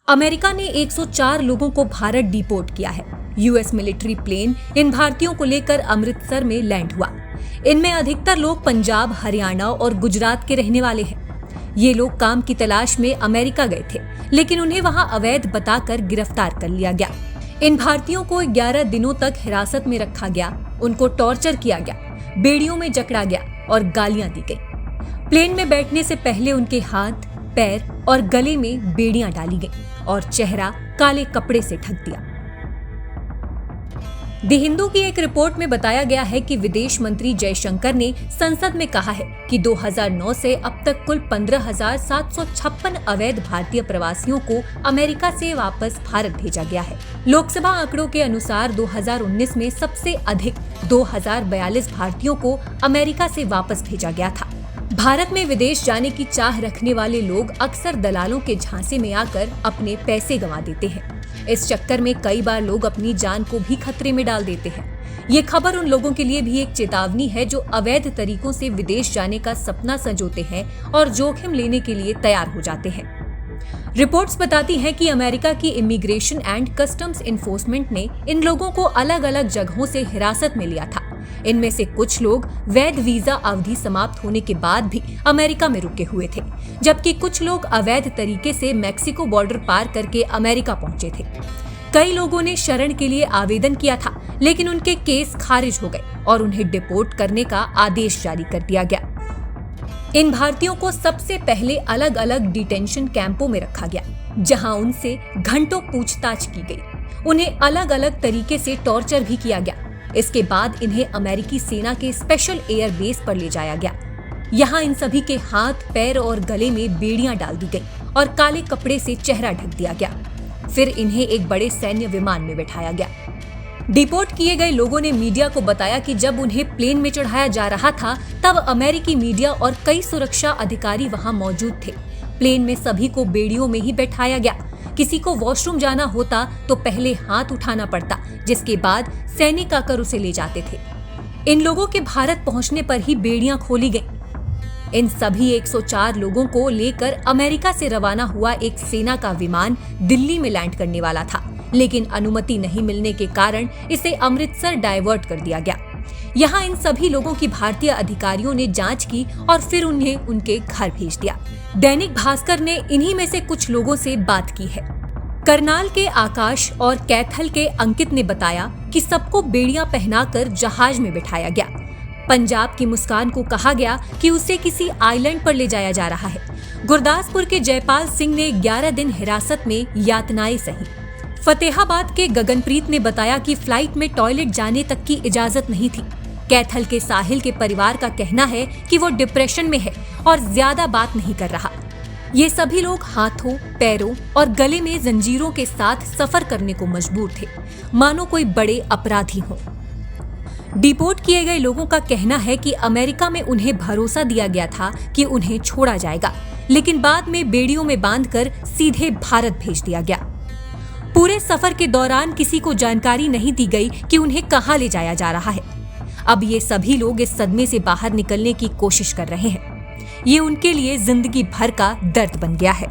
America ने 104 लोगों को भारत डिपोर्ट किया है। यूएस मिलिट्री प्लेन इन भारतीयों को लेकर अमृतसर में लैंड हुआ। इनमें अधिकतर लोग पंजाब, हरियाणा और गुजरात के रहने वाले हैं। ये लोग काम की तलाश में अमेरिका गए थे, लेकिन उन्हें वहां अवैध बताकर गिरफ्तार कर लिया गया। इन भारतीयों को 11 दिनों तक हिरासत में रखा गया। उनको टॉर्चर किया गया, बेड़ियों में जकड़ा गया और गालियां दी गई। प्लेन में बैठने से पहले उनके हाथ, पैर और गले में बेड़ियां डाली गईं और चेहरा काले कपड़े से ढक दिया। द हिंदू की एक रिपोर्ट में बताया गया है कि विदेश मंत्री जयशंकर ने संसद में कहा है कि 2009 से अब तक कुल 15,756 अवैध भारतीय प्रवासियों को अमेरिका से वापस भारत भेजा गया है। लोकसभा आंकड़ों के अनुसार 2019 में सबसे अधिक 2,042 भारतीयों को अमेरिका से वापस भेजा गया था। भारत में विदेश जाने की चाह रखने वाले लोग अक्सर दलालों के झांसे में आकर अपने पैसे गंवा देते हैं। इस चक्कर में कई बार लोग अपनी जान को भी खतरे में डाल देते हैं। ये खबर उन लोगों के लिए भी एक चेतावनी है जो अवैध तरीकों से विदेश जाने का सपना संजोते हैं और जोखिम लेने के लिए तैयार हो जाते हैं। रिपोर्ट्स बताती हैं कि अमेरिका की इमिग्रेशन एंड कस्टम्स इन्फोर्समेंट ने इन लोगों को अलग अलग जगहों से हिरासत में लिया था। इनमें से कुछ लोग वैध वीजा अवधि समाप्त होने के बाद भी अमेरिका में रुके हुए थे, जबकि कुछ लोग अवैध तरीके से मैक्सिको बॉर्डर पार करके अमेरिका पहुंचे थे। कई लोगों ने शरण के लिए आवेदन किया था, लेकिन उनके केस खारिज हो गए और उन्हें डिपोर्ट करने का आदेश जारी कर दिया गया। इन भारतीयों को सबसे पहले अलग अलग डिटेंशन कैंपों में रखा गया, जहां उनसे घंटों पूछताछ की गई। उन्हें अलग अलग तरीके से टॉर्चर भी किया गया। इसके बाद इन्हें अमेरिकी सेना के स्पेशल एयर बेस पर ले जाया गया। यहाँ इन सभी के हाथ, पैर और गले में बेड़ियां डाल दी गई और काले कपड़े से चेहरा ढक दिया गया। फिर इन्हें एक बड़े सैन्य विमान में बैठाया गया। डिपोर्ट किए गए लोगों ने मीडिया को बताया कि जब उन्हें प्लेन में चढ़ाया जा रहा था, तब अमेरिकी मीडिया और कई सुरक्षा अधिकारी वहां मौजूद थे। प्लेन में सभी को बेड़ियों में ही बैठाया गया। किसी को वॉशरूम जाना होता तो पहले हाथ उठाना पड़ता, जिसके बाद सैनिक आकर उसे ले जाते थे। इन लोगों के भारत पहुंचने पर ही बेड़ियां खोली गईं। इन सभी 104 लोगों को लेकर अमेरिका से रवाना हुआ एक सेना का विमान दिल्ली में लैंड करने वाला था, लेकिन अनुमति नहीं मिलने के कारण इसे अमृतसर डाइवर्ट कर दिया गया। यहाँ इन सभी लोगों की भारतीय अधिकारियों ने जांच की और फिर उन्हें उनके घर भेज दिया। दैनिक भास्कर ने इन्हीं में से कुछ लोगों से बात की है। करनाल के आकाश और कैथल के अंकित ने बताया कि सबको बेड़ियां पहनाकर जहाज में बिठाया गया। पंजाब की मुस्कान को कहा गया कि उसे किसी आइलैंड पर ले जाया जा रहा है। गुरदासपुर के जयपाल सिंह ने 11 दिन हिरासत में यातनाएं सही। फतेहाबाद के गगनप्रीत ने बताया कि फ्लाइट में टॉयलेट जाने तक की इजाजत नहीं थी। कैथल के साहिल के परिवार का कहना है कि वो डिप्रेशन में है और ज्यादा बात नहीं कर रहा। ये सभी लोग हाथों, पैरों और गले में जंजीरों के साथ सफर करने को मजबूर थे, मानो कोई बड़े अपराधी हों। डिपोर्ट किए गए लोगों का कहना है कि अमेरिका में उन्हें भरोसा दिया गया था कि उन्हें छोड़ा जाएगा, लेकिन बाद में बेड़ियों में बांधकर सीधे भारत भेज दिया गया। पूरे सफर के दौरान किसी को जानकारी नहीं दी गई कि उन्हें कहां ले जाया जा रहा है। अब ये सभी लोग इस सदमे से बाहर निकलने की कोशिश कर रहे हैं। ये उनके लिए जिंदगी भर का दर्द बन गया है।